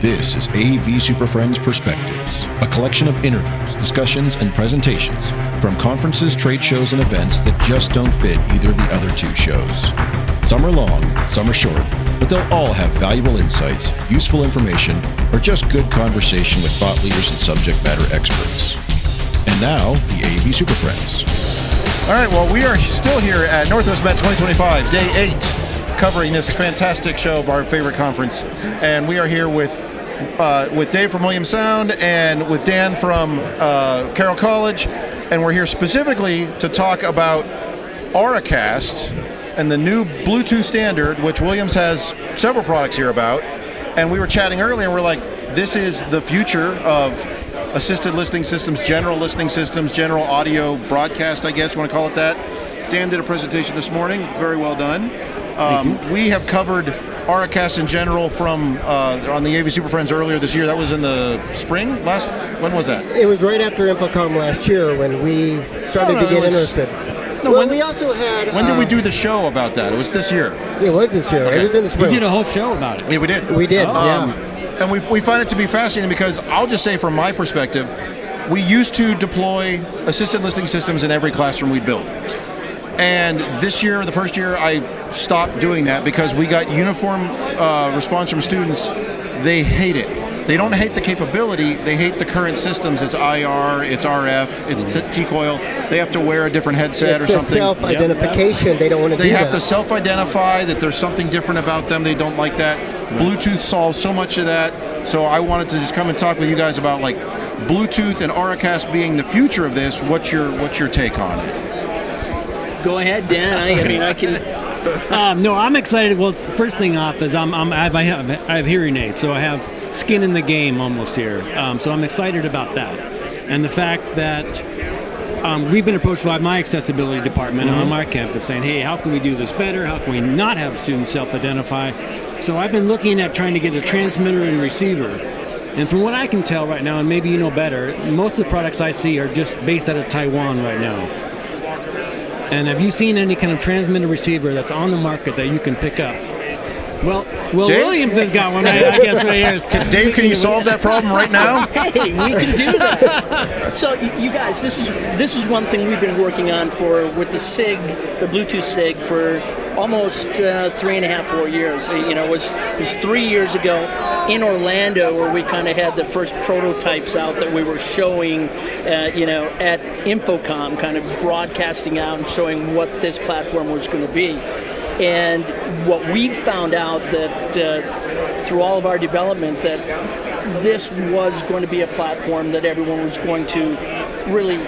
This is AV SuperFriends Perspectives, a collection of interviews, discussions, and presentations from conferences, trade shows, and events that just don't fit either of the other two shows. Some are long, some are short, but they'll all have valuable insights, useful information, or just good conversation with thought leaders and subject matter experts. And now, the AV SuperFriends. All right, well, we are still here at NWMET 2025, Day 8, covering this fantastic show of our favorite conference. And we are here with Dave from Williams Sound and with Dan from Carroll College. And we're here specifically to talk about Auracast and the new Bluetooth standard, which Williams has several products here about. And we were chatting earlier, and we're like, this is the future of assisted listening systems, general listening systems, general audio broadcast, I guess you want to call it that. Dan did a presentation this morning, very well done. We have covered Auracast in general from on the AV SuperFriends earlier this year. That was in the spring? When was that? It was right after InfoComm last year when we started to get interested. We also had... When did we do the show about that? It was this year. It was this year. Okay. It was in the spring. We did a whole show about it. Yeah, we did. We did, yeah. And we find it to be fascinating because I'll just say from my perspective, we used to deploy assisted listening systems in every classroom we'd build. And this year, the first year, I stopped doing that because we got uniform response from students. They hate it. They don't hate the capability, they hate the current systems. It's IR, it's RF, it's T-coil. They have to wear a different headset or something. It's self-identification. They don't want to do that. They have to self-identify that there's something different about them. They don't like that. Bluetooth solves so much of that. So I wanted to just come and talk with you guys about like Bluetooth and Auracast being the future of this. What's your take on it? Go ahead, Dan. I can. No, I'm excited. Well, first thing off is I have hearing aids, so I have skin in the game almost here. So I'm excited about that, and the fact that we've been approached by my accessibility department on my campus saying, "Hey, how can we do this better? How can we not have students self-identify?" So I've been looking at trying to get a transmitter and receiver. And from what I can tell right now, and maybe you know better, most of the products I see are just based out of Taiwan right now. And have you seen any kind of transmitter receiver that's on the market that you can pick up? Well, Williams has got one, I guess, right here. Dave, can you solve that problem right now? Hey, we can do that. So, you guys, this is one thing we've been working on with the SIG, the Bluetooth SIG, for almost 3.5, 4 years. It was 3 years ago in Orlando where we kind of had the first prototypes out that we were showing, at InfoComm, kind of broadcasting out and showing what this platform was going to be. And what we found out that through all of our development, that this was going to be a platform that everyone was going to really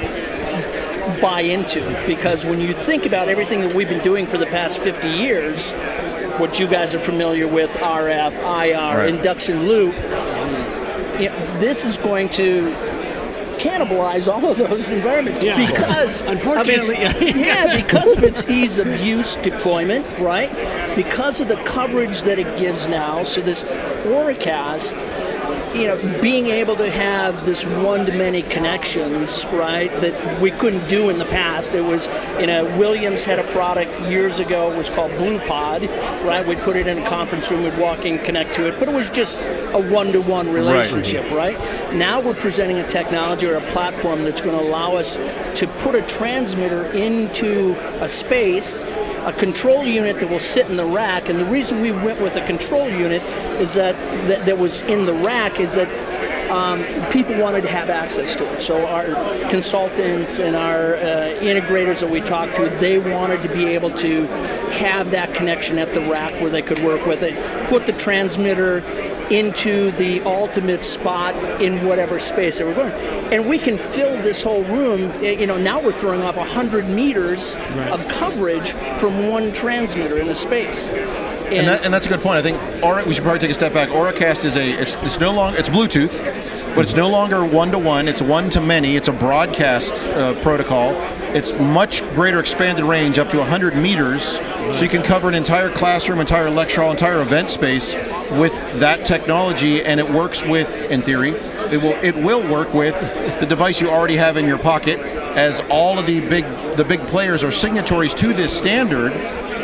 buy into. Because when you think about everything that we've been doing for the past 50 years, what you guys are familiar with, RF, IR, induction loop, this is going to cannibalize all of those environments because because of its ease of use deployment, right? Because of the coverage that it gives now. So this Auracast, being able to have this one-to-many connections, right, that we couldn't do in the past. It was, Williams had a product years ago, it was called BluePod, right? We'd put it in a conference room, we'd walk in, connect to it, but it was just a one-to-one relationship, right? Now we're presenting a technology or a platform that's going to allow us to put a transmitter into a space, a control unit that will sit in the rack. And the reason we went with a control unit is that was in the rack is that people wanted to have access to it. So our consultants and our integrators that we talked to, they wanted to be able to have that connection at the rack where they could work with it, put the transmitter into the ultimate spot in whatever space they were going. And we can fill this whole room, now we're throwing off 100 meters of coverage from one transmitter in a space. And that's a good point. I think we should probably take a step back. Auracast is it's no longer, it's Bluetooth, but it's no longer one-to-one, it's one-to-many. It's a broadcast protocol. It's much greater expanded range, up to 100 meters, so you can cover an entire classroom, entire lecture hall, entire event space with that technology, and it works with, in theory, it will work with the device you already have in your pocket, as all of the big players are signatories to this standard.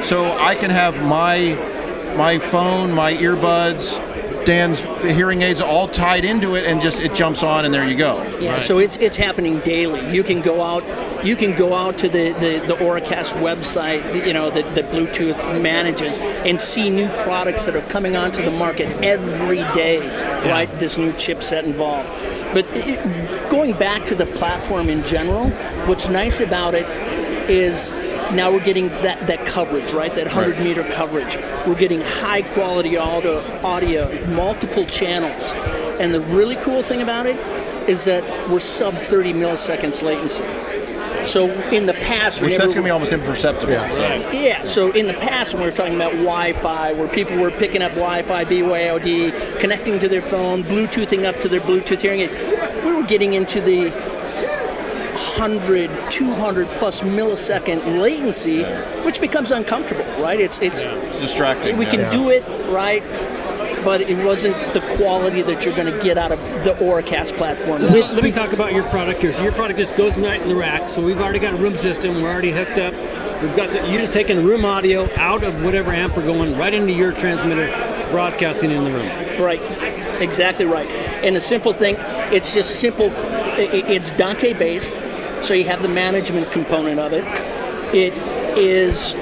So I can have my phone, my earbuds, Dan's hearing aids all tied into it, and just it jumps on, and there you go. Yeah, Right. so it's happening daily. You can go out to the Auracast website, that Bluetooth manages, and see new products that are coming onto the market every day, right? This new chipset involved. But going back to the platform in general, what's nice about it is now we're getting that coverage, right? That 100-meter coverage. We're getting high-quality audio, multiple channels. And the really cool thing about it is that we're sub 30 milliseconds latency. So in the past, Which that's going to be almost imperceptible. Yeah. So. yeah, so in the past when we were talking about Wi-Fi, where people were picking up Wi-Fi, BYOD, connecting to their phone, Bluetoothing up to their Bluetooth hearing aid, we were getting into the 100, 200 plus millisecond latency, which becomes uncomfortable, right? It's distracting. We can do it, right? But it wasn't the quality that you're going to get out of the Auracast platform. So let me talk about your product here. So your product just goes right in the rack. So we've already got a room system. We're already hooked up. You're just taking room audio out of whatever amp we're going right into your transmitter, broadcasting in the room. Right, exactly right. And the simple thing, it's just simple. It's Dante based, so you have the management component of it. It is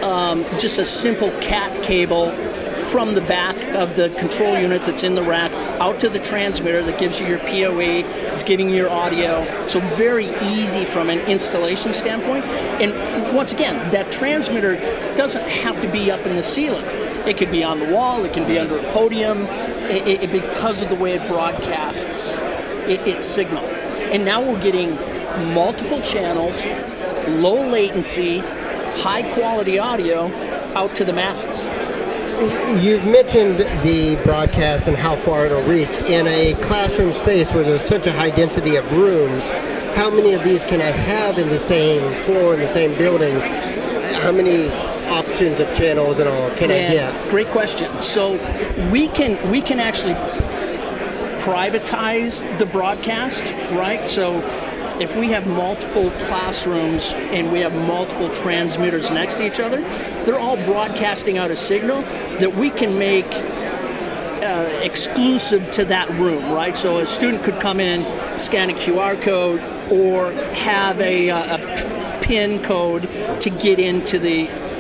just a simple cat cable from the back of the control unit that's in the rack out to the transmitter that gives you your PoE, it's giving you your audio. So very easy from an installation standpoint. And once again, that transmitter doesn't have to be up in the ceiling. It could be on the wall, it can be under a podium, because of the way it broadcasts its signal. And now we're getting multiple channels, low latency, high quality audio out to the masses. You've mentioned the broadcast and how far it'll reach. In a classroom space where there's such a high density of rooms, how many of these can I have in the same floor, in the same building? How many options of channels and all can I get? Great question. So we can actually privatize the broadcast, right? So if we have multiple classrooms and we have multiple transmitters next to each other, they're all broadcasting out a signal that we can make exclusive to that room, right? So a student could come in, scan a QR code, or have a PIN code to get into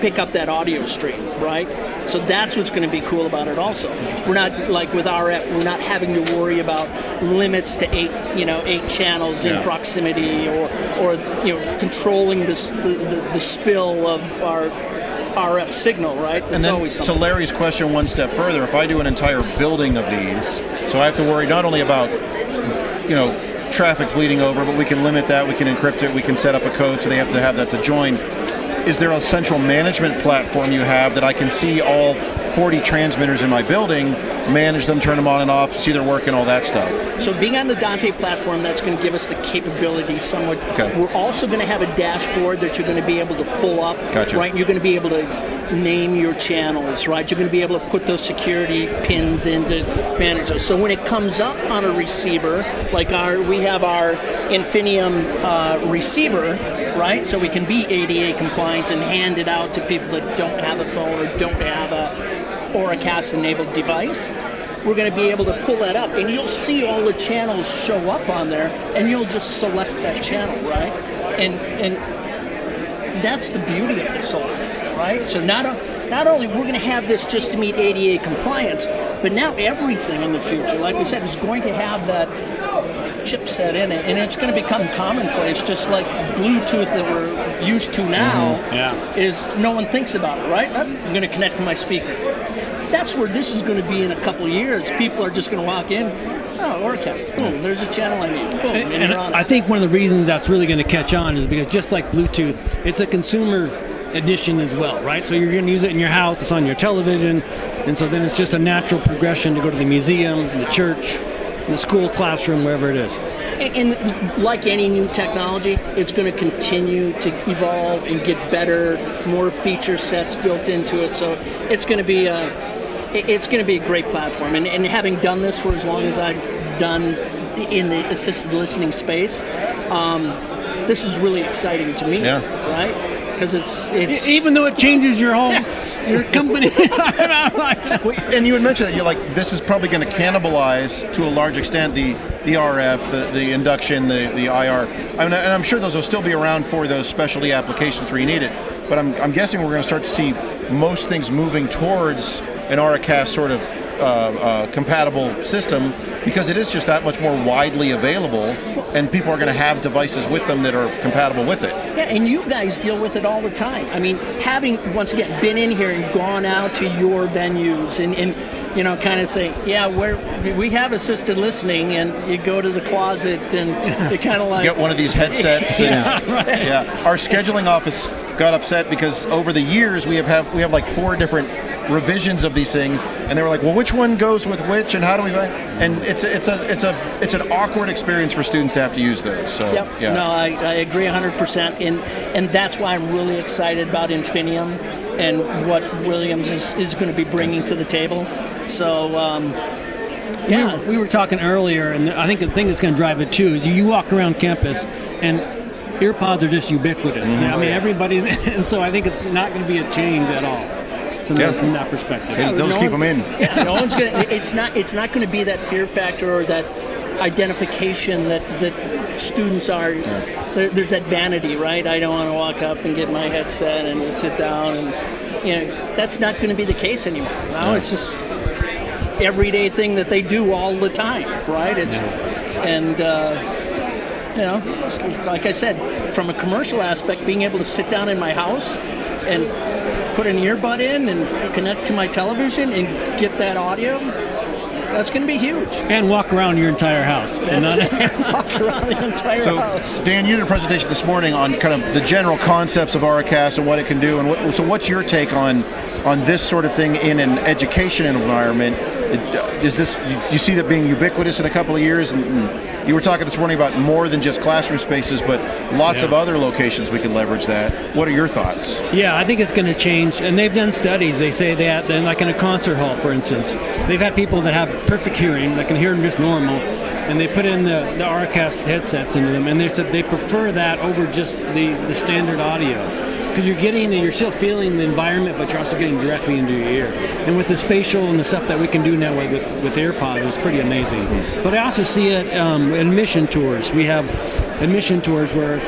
pick up that audio stream, right? So that's what's going to be cool about it also. We're not, like with RF, we're not having to worry about limits to eight channels in proximity or controlling the spill of our RF signal, right? That's and then, always something. to Larry's question one step further, if I do an entire building of these, so I have to worry not only about, traffic bleeding over, but we can limit that, we can encrypt it, we can set up a code so they have to have that to join. Is there a central management platform you have that I can see all 40 transmitters in my building, manage them, turn them on and off, see their work and all that stuff? So being on the Dante platform, that's going to give us the capability somewhat. Okay. We're also going to have a dashboard that you're going to be able to pull up, Gotcha. right? You're going to be able to name your channels, right? You're going to be able to put those security pins in to manage those. So when it comes up on a receiver, like we have our Infinium receiver, right? So we can be ADA compliant and hand it out to people that don't have a phone or don't have a Auracast-enabled device. We're going to be able to pull that up, and you'll see all the channels show up on there, and you'll just select that channel, right? And that's the beauty of this whole thing, right? So not only we're going to have this just to meet ADA compliance, but now everything in the future, like we said, is going to have that chipset in it, and it's going to become commonplace, just like Bluetooth that we're used to now. Is no one thinks about it, right? I'm going to connect to my speaker. That's where this is going to be in a couple of years. People are just going to walk in, Auracast, boom, there's a channel I need, boom, and you're on it. I think one of the reasons that's really going to catch on is because just like Bluetooth, it's a consumer edition as well, right? So you're going to use it in your house, it's on your television, and so then it's just a natural progression to go to the museum, the church, the school, classroom, wherever it is. And like any new technology, it's going to continue to evolve and get better, more feature sets built into it. So it's going to be a great platform. And having done this for as long as I've done in the assisted listening space, this is really exciting to me, right? because it's Even though it changes your whole your company. Well, and you had mentioned that you're like, this is probably going to cannibalize to a large extent the RF, the induction, the IR. And I'm sure those will still be around for those specialty applications where you need it. But I'm guessing we're going to start to see most things moving towards an Auracast sort of compatible system, because it is just that much more widely available, and people are going to have devices with them that are compatible with it. Yeah, and you guys deal with it all the time. I mean, having, once again, been in here and gone out to your venues and you know, kind of say, yeah, we have assisted listening, and you go to the closet and you kind of like... Get one of these headsets. Yeah. Our scheduling office got upset because over the years we have like 4 different revisions of these things, and they were like, well, which one goes with which, and how do we find? And it's an awkward experience for students to have to use those. So Yep. yeah. No, I agree 100%, and that's why I'm really excited about Infinium and what Williams is going to be bringing to the table. So yeah, we were talking earlier, and I think the thing that's going to drive it too is you walk around campus and earpods are just ubiquitous. I mean, everybody's, and so I think it's not going to be a change at all from that perspective. Those keep them in. Yeah, no one's gonna. It's not going to be that fear factor or that identification that students are. There's that vanity, right? I don't want to walk up and get my headset and sit down, and you know, that's not going to be the case anymore. Now it's just everyday thing that they do all the time, right? It's and. You know, like I said, from a commercial aspect, being able to sit down in my house and put an earbud in and connect to my television and get that audio, that's going to be huge. And walk around your entire house. Walk around the entire house. Dan, you did a presentation this morning on kind of the general concepts of Auracast and what it can do. And so what's your take on this sort of thing in an education environment? Is this, you see that being ubiquitous in a couple of years? And you were talking this morning about more than just classroom spaces, but lots of other locations we can leverage that. What are your thoughts? Yeah, I think it's going to change. And they've done studies. They say that, like in a concert hall, for instance, they've had people that have perfect hearing, that can hear them just normal, and they put in the Auracast headsets into them, and they said they prefer that over just the standard audio. Because you're still feeling the environment, but you're also getting directly into your ear. And with the spatial and the stuff that we can do now with AirPods, it's pretty amazing. But I also see it in admission tours. We have admission tours where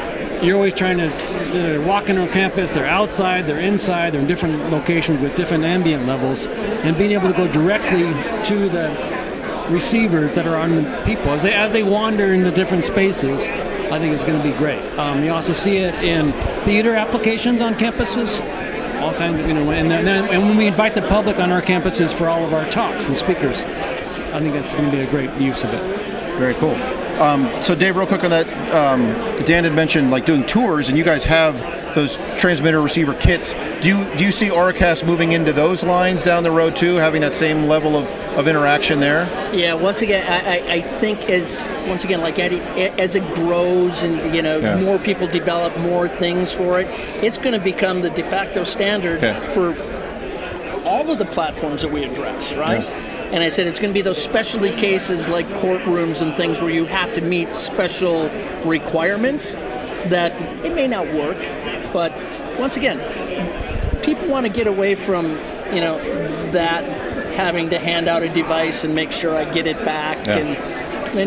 you're always trying to, they're walking on campus, they're outside, they're inside, they're in different locations with different ambient levels, and being able to go directly to the receivers that are on the people as they wander into different spaces. I think it's going to be great. You also see it in theater applications on campuses, all kinds of, and when we invite the public on our campuses for all of our talks and speakers, I think that's going to be a great use of it. Very cool. So Dave, real quick on that, Dan had mentioned like doing tours, and you guys have those transmitter receiver kits. Do you see Auracast moving into those lines down the road too, having that same level of interaction there? Yeah, once again, I think as it grows and more people develop more things for it, it's going to become the de facto standard for all of the platforms that we address, right? Yeah. And I said it's going to be those specialty cases like courtrooms and things where you have to meet special requirements that it may not work, but once again, people want to get away from that having to hand out a device and make sure I get it back, and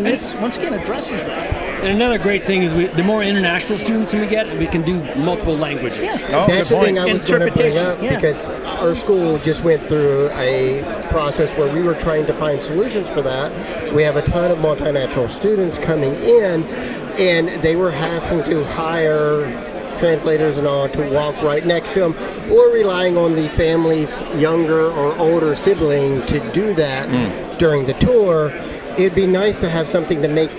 this once again addresses that. And another great thing is the more international students we get, we can do multiple languages. Yeah. That's the thing I was going to bring up, because our school just went through a process where we were trying to find solutions for that. We have a ton of multinational students coming in, and they were having to hire translators and all to walk right next to them, or relying on the family's younger or older sibling to do that during the tour. It'd be nice to have something to make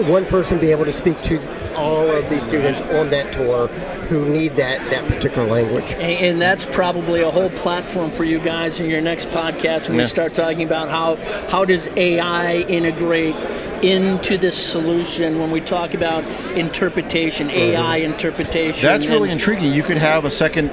one person be able to speak to all of these students on that tour who need that particular language. And that's probably a whole platform for you guys in your next podcast when we start talking about how does AI integrate into this solution when we talk about interpretation, AI interpretation. That's really intriguing. You could have a second,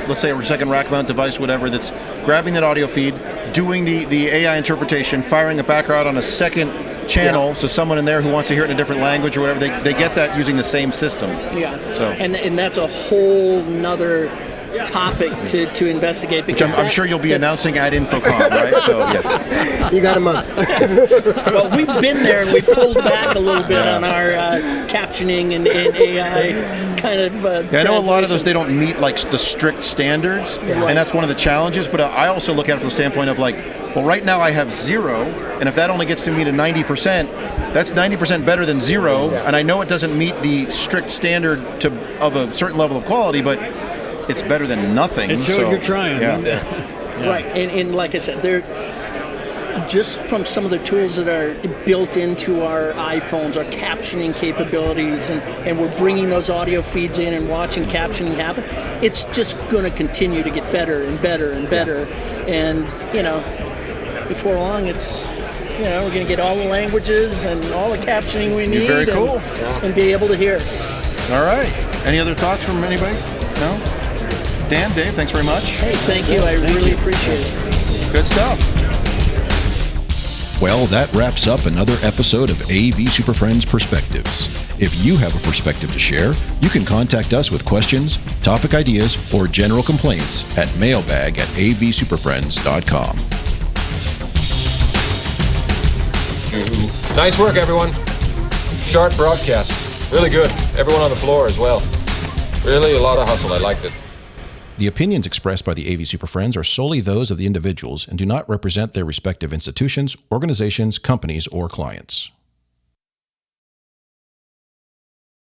let's say a second rack mount device, whatever, that's grabbing that audio feed, doing the AI interpretation, firing it back out on a second channel, so someone in there who wants to hear it in a different language or whatever, they get that using the same system. Yeah. So. And that's a whole nother topic to investigate. Because I'm sure you'll be announcing at InfoCom, right? So yeah. You got a month. Well, we've been there and we pulled back a little bit on our captioning and AI kind of. I know a lot of those, they don't meet like the strict standards, and that's one of the challenges. But I also look at it from the standpoint of like, well, right now I have 0, and if that only gets to me to 90%, that's 90% better than 0. And I know it doesn't meet the strict standard of a certain level of quality, but it's better than nothing. It shows you're trying. Yeah. Right, and like I said, they're just from some of the tools that are built into our iPhones, our captioning capabilities, and we're bringing those audio feeds in and watching captioning happen. It's just going to continue to get better and better and better. And before long, it's we're going to get all the languages and all the captioning we need. Very cool. And be able to hear it. All right. Any other thoughts from anybody? No? Dan, Dave, thanks very much. Hey, thank you. I really appreciate it. Good stuff. Well, that wraps up another episode of AV Super Friends Perspectives. If you have a perspective to share, you can contact us with questions, topic ideas, or general complaints at mailbag@avsuperfriends.com. Nice work, everyone. Sharp broadcast. Really good. Everyone on the floor as well. Really a lot of hustle. I liked it. The opinions expressed by the AV Super Friends are solely those of the individuals and do not represent their respective institutions, organizations, companies, or clients.